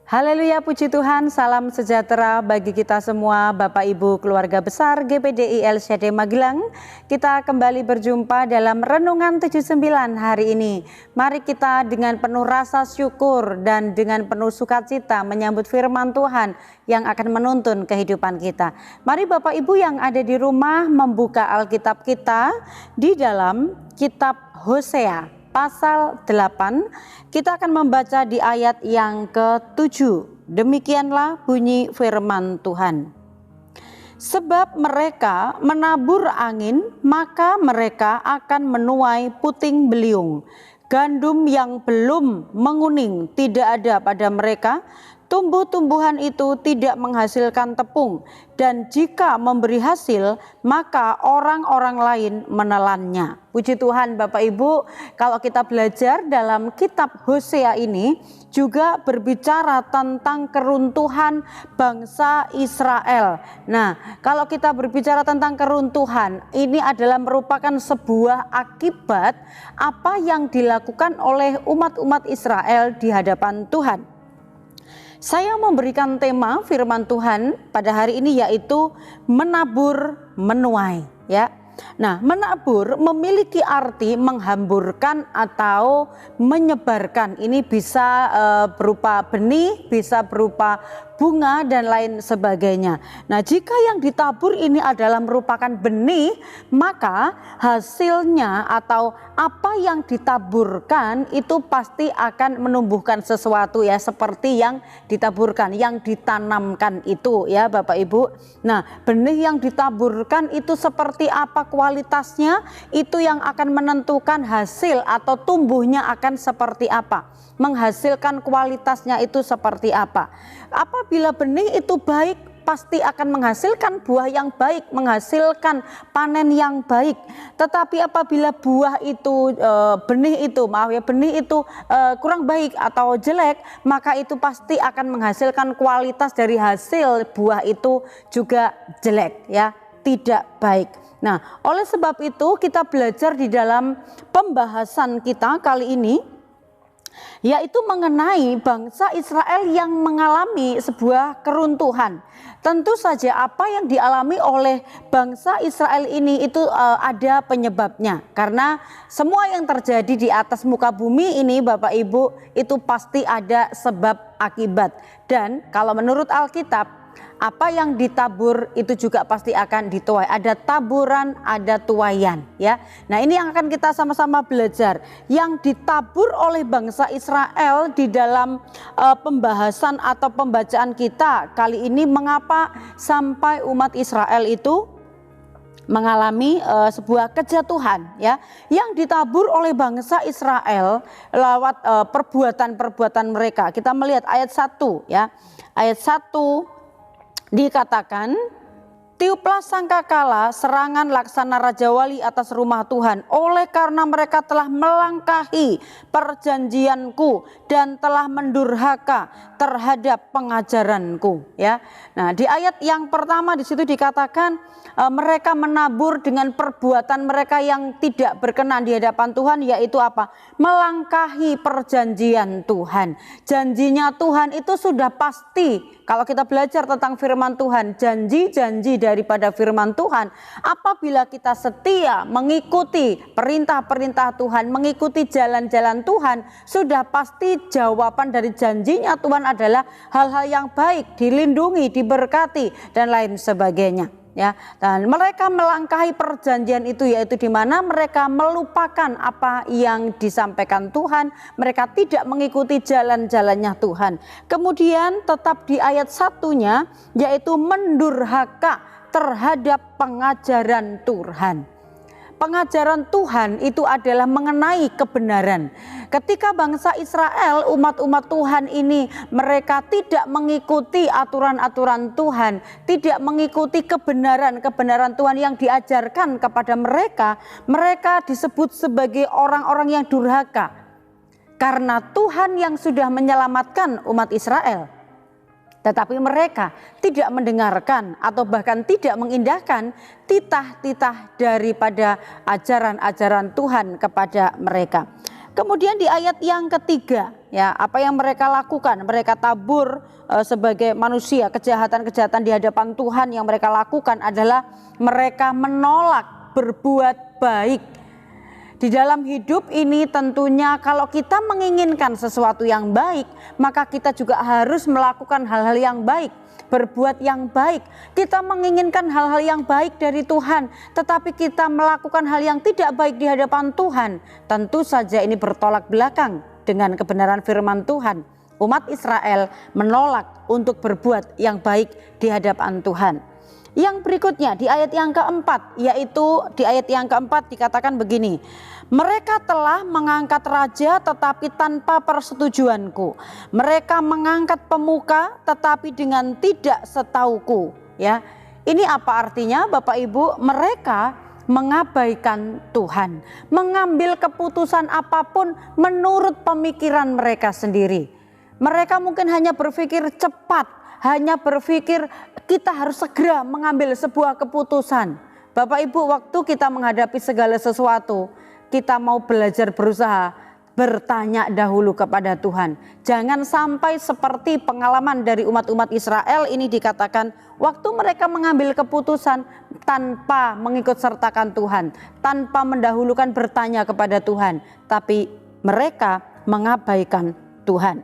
Haleluya, puji Tuhan, salam sejahtera bagi kita semua, Bapak Ibu keluarga besar GPDI LCD Magelang. Kita kembali berjumpa dalam Renungan 79 hari ini. Mari kita dengan penuh rasa syukur dan dengan penuh sukacita menyambut firman Tuhan yang akan menuntun kehidupan kita. Mari Bapak Ibu yang ada di rumah membuka Alkitab kita di dalam kitab Hosea. Pasal 8, kita akan membaca di ayat yang ke-7. Demikianlah bunyi firman Tuhan. Sebab mereka menabur angin, maka mereka akan menuai puting beliung. Gandum yang belum menguning tidak ada pada mereka. Tumbuh-tumbuhan itu tidak menghasilkan tepung, dan jika memberi hasil, maka orang-orang lain menelannya. Puji Tuhan Bapak Ibu, kalau kita belajar dalam kitab Hosea ini juga berbicara tentang keruntuhan bangsa Israel. Nah, kalau kita berbicara tentang keruntuhan, ini adalah merupakan sebuah akibat apa yang dilakukan oleh umat-umat Israel di hadapan Tuhan. Saya memberikan tema firman Tuhan pada hari ini yaitu menabur menuai, ya. Nah, menabur memiliki arti menghamburkan atau menyebarkan. Ini bisa berupa benih, bisa berupa bunga dan lain sebagainya. Nah, jika yang ditabur ini adalah merupakan benih, maka hasilnya atau apa yang ditaburkan itu pasti akan menumbuhkan sesuatu, ya, seperti yang ditaburkan, yang ditanamkan itu, ya Bapak Ibu. Nah, benih yang ditaburkan itu seperti apa kualitasnya, itu yang akan menentukan hasil atau tumbuhnya akan seperti apa, menghasilkan kualitasnya itu seperti apa. Apabila benih itu baik, pasti akan menghasilkan buah yang baik, menghasilkan panen yang baik. Tetapi apabila buah itu benih itu kurang baik atau jelek, maka itu pasti akan menghasilkan kualitas dari hasil buah itu juga jelek, ya, tidak baik. Nah, oleh sebab itu kita belajar di dalam pembahasan kita kali ini, yaitu mengenai bangsa Israel yang mengalami sebuah keruntuhan. Tentu saja apa yang dialami oleh bangsa Israel ini itu ada penyebabnya. Karena semua yang terjadi di atas muka bumi ini Bapak Ibu itu pasti ada sebab akibat. Dan kalau menurut Alkitab, apa yang ditabur itu juga pasti akan dituai. Ada taburan, ada tuaian, ya. Nah, ini yang akan kita sama-sama belajar. Yang ditabur oleh bangsa Israel di dalam pembahasan atau pembacaan kita kali ini, mengapa sampai umat Israel itu mengalami sebuah kejatuhan, ya, yang ditabur oleh bangsa Israel lewat perbuatan-perbuatan mereka. Kita melihat ayat 1, ya. Ayat 1 dikatakan, tiuplah sangkakala serangan laksana Raja Wali atas rumah Tuhan, oleh karena mereka telah melangkahi perjanjianku dan telah mendurhaka terhadap pengajaranku, ya. Nah, di ayat yang pertama di situ dikatakan mereka menabur dengan perbuatan mereka yang tidak berkenan di hadapan Tuhan, yaitu apa? Melangkahi perjanjian Tuhan. Janjinya Tuhan itu sudah pasti. Kalau kita belajar tentang firman Tuhan, janji-janji daripada firman Tuhan, apabila kita setia mengikuti perintah-perintah Tuhan, mengikuti jalan-jalan Tuhan, sudah pasti jawaban dari janjinya Tuhan adalah hal-hal yang baik, dilindungi, diberkati, dan lain sebagainya, ya. Dan mereka melangkahi perjanjian itu, yaitu di mana mereka melupakan apa yang disampaikan Tuhan, mereka tidak mengikuti jalan-jalannya Tuhan. Kemudian tetap di ayat 1-nya, yaitu mendurhaka terhadap pengajaran Tuhan. Pengajaran Tuhan itu adalah mengenai kebenaran. Ketika bangsa Israel, umat-umat Tuhan ini, mereka tidak mengikuti aturan-aturan Tuhan, tidak mengikuti kebenaran-kebenaran Tuhan yang diajarkan kepada mereka, mereka disebut sebagai orang-orang yang durhaka. Karena Tuhan yang sudah menyelamatkan umat Israel, tetapi mereka tidak mendengarkan atau bahkan tidak mengindahkan titah-titah daripada ajaran-ajaran Tuhan kepada mereka. Kemudian di ayat yang ketiga, ya, apa yang mereka lakukan? Mereka tabur sebagai manusia, kejahatan-kejahatan di hadapan Tuhan yang mereka lakukan adalah mereka menolak berbuat baik. Di dalam hidup ini tentunya kalau kita menginginkan sesuatu yang baik, maka kita juga harus melakukan hal-hal yang baik, berbuat yang baik. Kita menginginkan hal-hal yang baik dari Tuhan, tetapi kita melakukan hal yang tidak baik di hadapan Tuhan. Tentu saja ini bertolak belakang dengan kebenaran firman Tuhan. Umat Israel menolak untuk berbuat yang baik di hadapan Tuhan. Yang berikutnya di ayat yang keempat, yaitu di ayat yang keempat dikatakan begini, mereka telah mengangkat raja tetapi tanpa persetujuanku, mereka mengangkat pemuka tetapi dengan tidak setauku. Ya, ini apa artinya Bapak Ibu? Mereka mengabaikan Tuhan, mengambil keputusan apapun menurut pemikiran mereka sendiri. Mereka mungkin hanya berpikir cepat, hanya berpikir kita harus segera mengambil sebuah keputusan. Bapak Ibu, waktu kita menghadapi segala sesuatu, kita mau belajar berusaha bertanya dahulu kepada Tuhan. Jangan sampai seperti pengalaman dari umat-umat Israel ini dikatakan waktu mereka mengambil keputusan tanpa mengikut sertakan Tuhan, tanpa mendahulukan bertanya kepada Tuhan, tapi mereka mengabaikan Tuhan.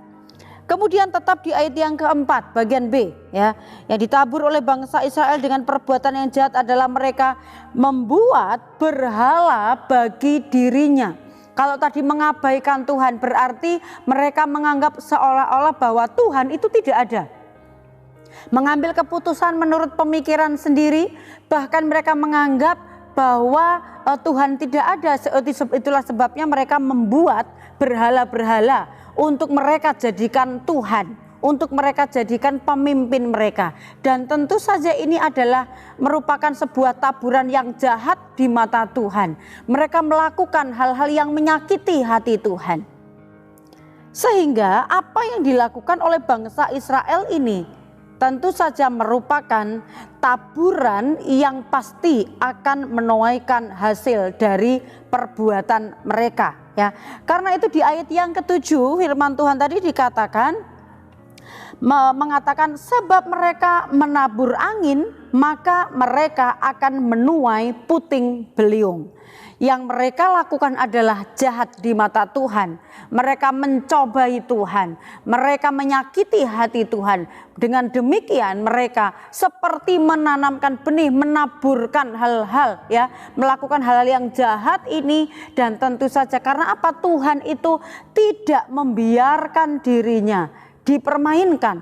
Kemudian tetap di ayat yang keempat bagian B, ya, yang ditabur oleh bangsa Israel dengan perbuatan yang jahat adalah mereka membuat berhala bagi dirinya. Kalau tadi mengabaikan Tuhan berarti mereka menganggap seolah-olah bahwa Tuhan itu tidak ada. Mengambil keputusan menurut pemikiran sendiri, bahkan mereka menganggap bahwa Tuhan tidak ada. Itulah sebabnya mereka membuat berhala-berhala untuk mereka jadikan Tuhan, untuk mereka jadikan pemimpin mereka. Dan tentu saja ini adalah merupakan sebuah taburan yang jahat di mata Tuhan. Mereka melakukan hal-hal yang menyakiti hati Tuhan. Sehingga apa yang dilakukan oleh bangsa Israel ini tentu saja merupakan taburan yang pasti akan menuaikan hasil dari perbuatan mereka, ya. Karena itu di ayat yang ketujuh firman Tuhan tadi dikatakan mengatakan sebab mereka menabur angin maka mereka akan menuai puting beliung. Yang mereka lakukan adalah jahat di mata Tuhan. Mereka mencobai Tuhan, mereka menyakiti hati Tuhan. Dengan demikian mereka seperti menanamkan benih, menaburkan hal-hal, ya, melakukan hal-hal yang jahat ini. Dan tentu saja karena apa? Tuhan itu tidak membiarkan dirinya dipermainkan.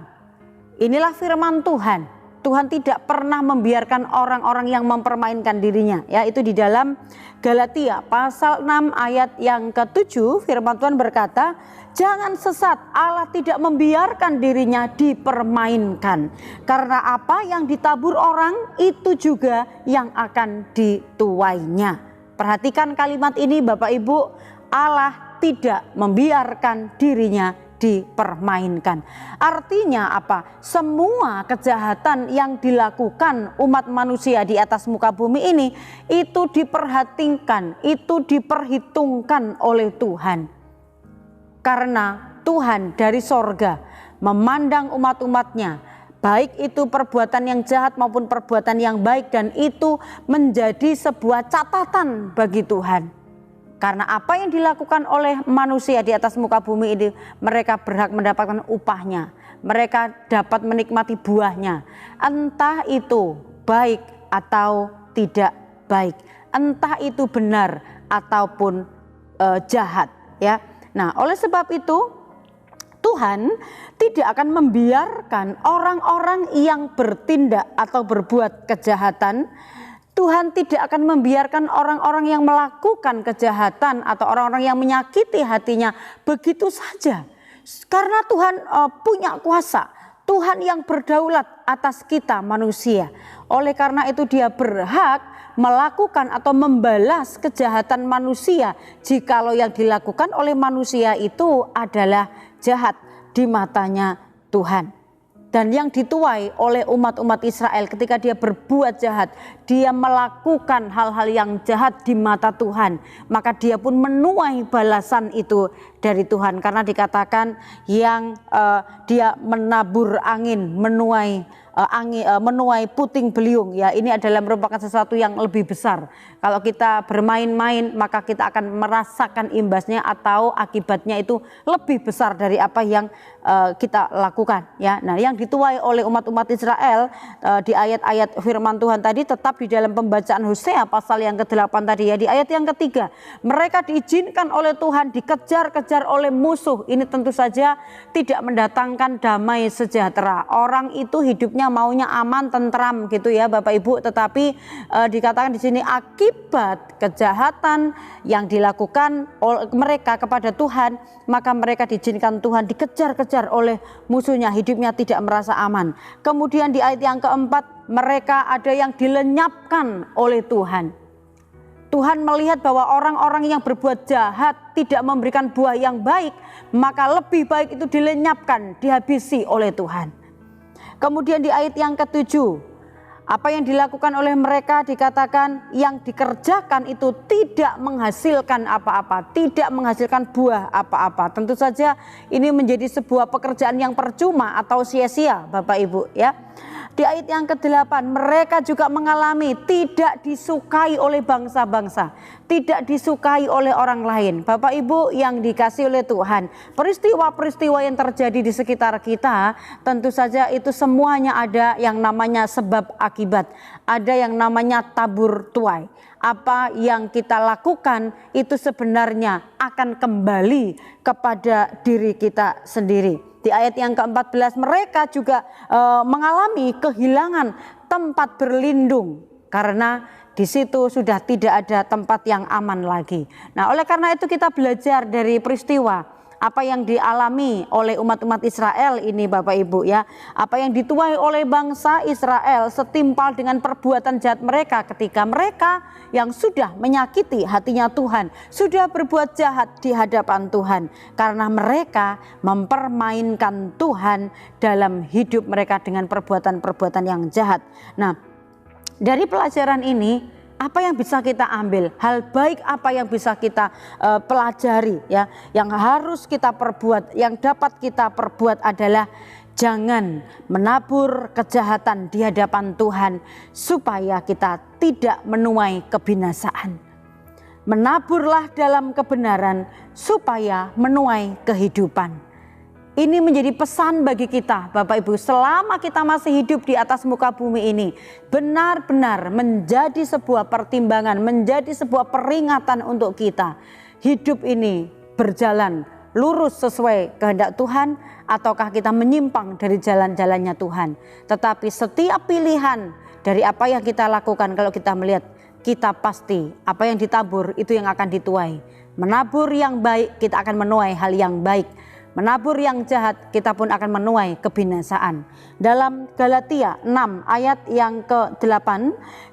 Inilah firman Tuhan. Tuhan tidak pernah membiarkan orang-orang yang mempermainkan dirinya, ya. Itu di dalam Galatia pasal 6 ayat yang ke-7 firman Tuhan berkata, jangan sesat, Allah tidak membiarkan dirinya dipermainkan. Karena apa yang ditabur orang itu juga yang akan dituainya. Perhatikan kalimat ini Bapak Ibu, Allah tidak membiarkan dirinya dipermainkan. Artinya apa? Semua kejahatan yang dilakukan umat manusia di atas muka bumi ini itu diperhatikan, itu diperhitungkan oleh Tuhan. Karena Tuhan dari sorga memandang umat-umatnya, baik itu perbuatan yang jahat maupun perbuatan yang baik, dan itu menjadi sebuah catatan bagi Tuhan. Karena apa yang dilakukan oleh manusia di atas muka bumi ini, mereka berhak mendapatkan upahnya. Mereka dapat menikmati buahnya. Entah itu baik atau tidak baik. Entah itu benar ataupun jahat, ya. Nah, oleh sebab itu Tuhan tidak akan membiarkan orang-orang yang bertindak atau berbuat kejahatan. Tuhan tidak akan membiarkan orang-orang yang melakukan kejahatan atau orang-orang yang menyakiti hatinya begitu saja. Karena Tuhan punya kuasa, Tuhan yang berdaulat atas kita manusia. Oleh karena itu Dia berhak melakukan atau membalas kejahatan manusia jikalau yang dilakukan oleh manusia itu adalah jahat di matanya Tuhan. dan yang dituai oleh umat-umat Israel ketika dia berbuat jahat, dia melakukan hal-hal yang jahat di mata Tuhan, maka dia pun menuai balasan itu dari Tuhan, karena dikatakan yang dia menabur angin, menuai menuai puting beliung. Ya, ini adalah merupakan sesuatu yang lebih besar. Kalau kita bermain-main, maka kita akan merasakan imbasnya atau akibatnya itu lebih besar dari apa yang kita lakukan. Ya, nah yang dituai oleh umat-umat Israel di ayat-ayat firman Tuhan tadi tetap di dalam pembacaan Hosea pasal yang ke-8 tadi ya, di ayat yang ketiga, mereka diizinkan oleh Tuhan dikejar-kejar oleh musuh. Ini tentu saja tidak mendatangkan damai sejahtera. Orang itu hidupnya maunya aman, tentram gitu ya Bapak Ibu, tetapi dikatakan di sini akibat kejahatan yang dilakukan oleh mereka kepada Tuhan, maka mereka diizinkan Tuhan dikejar-kejar oleh musuhnya, hidupnya tidak merasa aman. Kemudian di ayat yang keempat, mereka ada yang dilenyapkan oleh Tuhan. Tuhan melihat bahwa orang-orang yang berbuat jahat tidak memberikan buah yang baik, maka lebih baik itu dilenyapkan, dihabisi oleh Tuhan. Kemudian di ayat yang ketujuh, apa yang dilakukan oleh mereka dikatakan yang dikerjakan itu tidak menghasilkan apa-apa, tidak menghasilkan buah apa-apa. Tentu saja ini menjadi sebuah pekerjaan yang percuma atau sia-sia Bapak Ibu ya. Di ayat yang ke-8, mereka juga mengalami tidak disukai oleh bangsa-bangsa, tidak disukai oleh orang lain. Bapak Ibu yang dikasihi oleh Tuhan, peristiwa-peristiwa yang terjadi di sekitar kita, tentu saja itu semuanya ada yang namanya sebab akibat, ada yang namanya tabur tuai. Apa yang kita lakukan itu sebenarnya akan kembali kepada diri kita sendiri. Di ayat yang ke-14, mereka juga mengalami kehilangan tempat berlindung karena di situ sudah tidak ada tempat yang aman lagi. Nah, oleh karena itu kita belajar dari peristiwa apa yang dialami oleh umat-umat Israel ini Bapak Ibu ya. Apa yang dituai oleh bangsa Israel setimpal dengan perbuatan jahat mereka ketika mereka yang sudah menyakiti hatinya Tuhan, sudah berbuat jahat di hadapan Tuhan karena mereka mempermainkan Tuhan dalam hidup mereka dengan perbuatan-perbuatan yang jahat. Nah, dari pelajaran ini apa yang bisa kita ambil? Hal baik apa yang bisa kita pelajari ya? Yang harus kita perbuat, yang dapat kita perbuat adalah jangan menabur kejahatan di hadapan Tuhan supaya kita tidak menuai kebinasaan. Menaburlah dalam kebenaran supaya menuai kehidupan. Ini menjadi pesan bagi kita Bapak Ibu, selama kita masih hidup di atas muka bumi ini, benar-benar menjadi sebuah pertimbangan, menjadi sebuah peringatan untuk kita. Hidup ini berjalan lurus sesuai kehendak Tuhan ataukah kita menyimpang dari jalan-jalannya Tuhan. Tetapi setiap pilihan dari apa yang kita lakukan, kalau kita melihat, kita pasti apa yang ditabur itu yang akan dituai. Menabur yang baik, kita akan menuai hal yang baik. Menabur yang jahat, kita pun akan menuai kebinasaan. Dalam Galatia 6 ayat yang ke-8,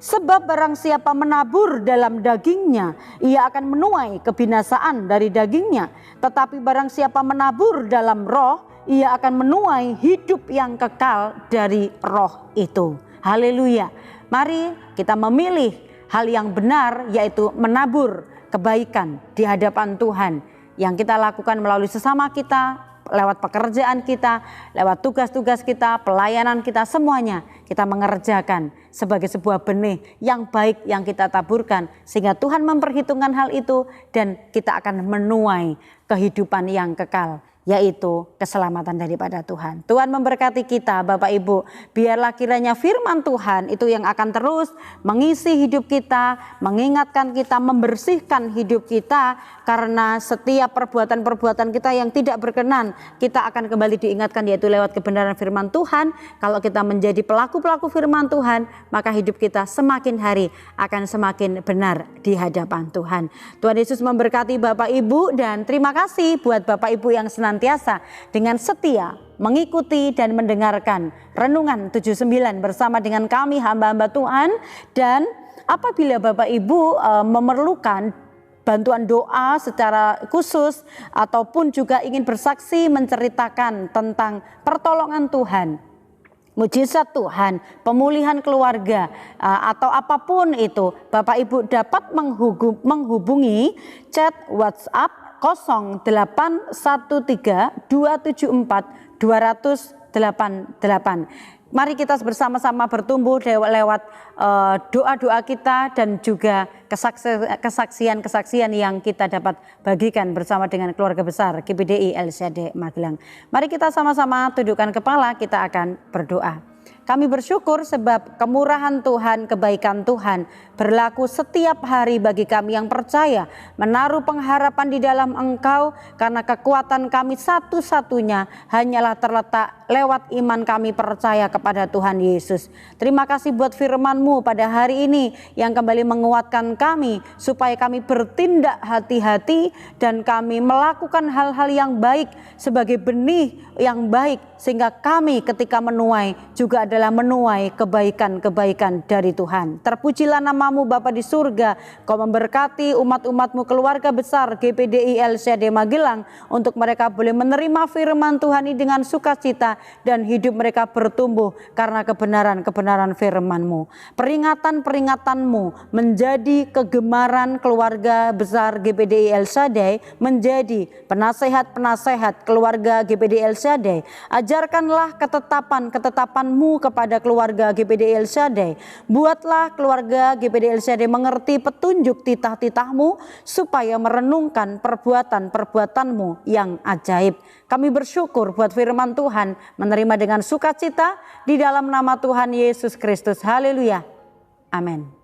sebab barang siapa menabur dalam dagingnya, ia akan menuai kebinasaan dari dagingnya. Tetapi barang siapa menabur dalam roh, ia akan menuai hidup yang kekal dari roh itu. Haleluya. Mari kita memilih hal yang benar, yaitu menabur kebaikan di hadapan Tuhan yang kita lakukan melalui sesama kita, lewat pekerjaan kita, lewat tugas-tugas kita, pelayanan kita, semuanya kita mengerjakan sebagai sebuah benih yang baik yang kita taburkan, sehingga Tuhan memperhitungkan hal itu dan kita akan menuai kehidupan yang kekal, yaitu keselamatan daripada Tuhan. Tuhan memberkati kita Bapak Ibu, biarlah kiranya firman Tuhan itu yang akan terus mengisi hidup kita, mengingatkan kita, membersihkan hidup kita, karena setiap perbuatan-perbuatan kita yang tidak berkenan, kita akan kembali diingatkan, yaitu lewat kebenaran firman Tuhan. Kalau kita menjadi pelaku-pelaku firman Tuhan, maka hidup kita semakin hari akan semakin benar di hadapan Tuhan. Tuhan Yesus memberkati Bapak Ibu, dan terima kasih buat Bapak Ibu yang senantiasa dengan setia mengikuti dan mendengarkan Renungan 79 bersama dengan kami hamba-hamba Tuhan. Dan apabila Bapak Ibu memerlukan bantuan doa secara khusus ataupun juga ingin bersaksi menceritakan tentang pertolongan Tuhan mujizat Tuhan, pemulihan keluarga, atau apapun itu, Bapak Ibu dapat menghubungi chat WhatsApp 0813 274 288. Mari kita bersama-sama bertumbuh lewat doa-doa kita dan juga kesaksian-kesaksian yang kita dapat bagikan bersama dengan keluarga besar GPDI LCD Magelang. Mari kita sama-sama tundukkan kepala, kita akan berdoa. Kami bersyukur sebab kemurahan Tuhan, kebaikan Tuhan berlaku setiap hari bagi kami yang percaya, menaruh pengharapan di dalam Engkau, karena kekuatan kami satu-satunya hanyalah terletak lewat iman kami percaya kepada Tuhan Yesus. Terima kasih buat firman-Mu pada hari ini yang kembali menguatkan kami supaya kami bertindak hati-hati dan kami melakukan hal-hal yang baik sebagai benih yang baik, sehingga kami ketika menuai juga adalah menuai kebaikan-kebaikan dari Tuhan. Terpujilah nama-Mu Bapa di surga. Kau memberkati umat-umat-Mu keluarga besar GPDI LCD Magelang untuk mereka boleh menerima firman Tuhan ini dengan sukacita dan hidup mereka bertumbuh karena kebenaran-kebenaran firman-Mu. Peringatan-peringatan-Mu menjadi kegemaran keluarga besar GPDI LCD, menjadi penasehat-penasehat keluarga GPDI LCD. Ajarkanlah ketetapan-ketetapan-Mu kepada keluarga GPDI LCD. Buatlah keluarga GPDI LCD mengerti petunjuk titah-titah-Mu supaya merenungkan perbuatan-perbuatan-Mu yang ajaib. Kami bersyukur buat firman Tuhan, menerima dengan sukacita di dalam nama Tuhan Yesus Kristus. Haleluya. Amin.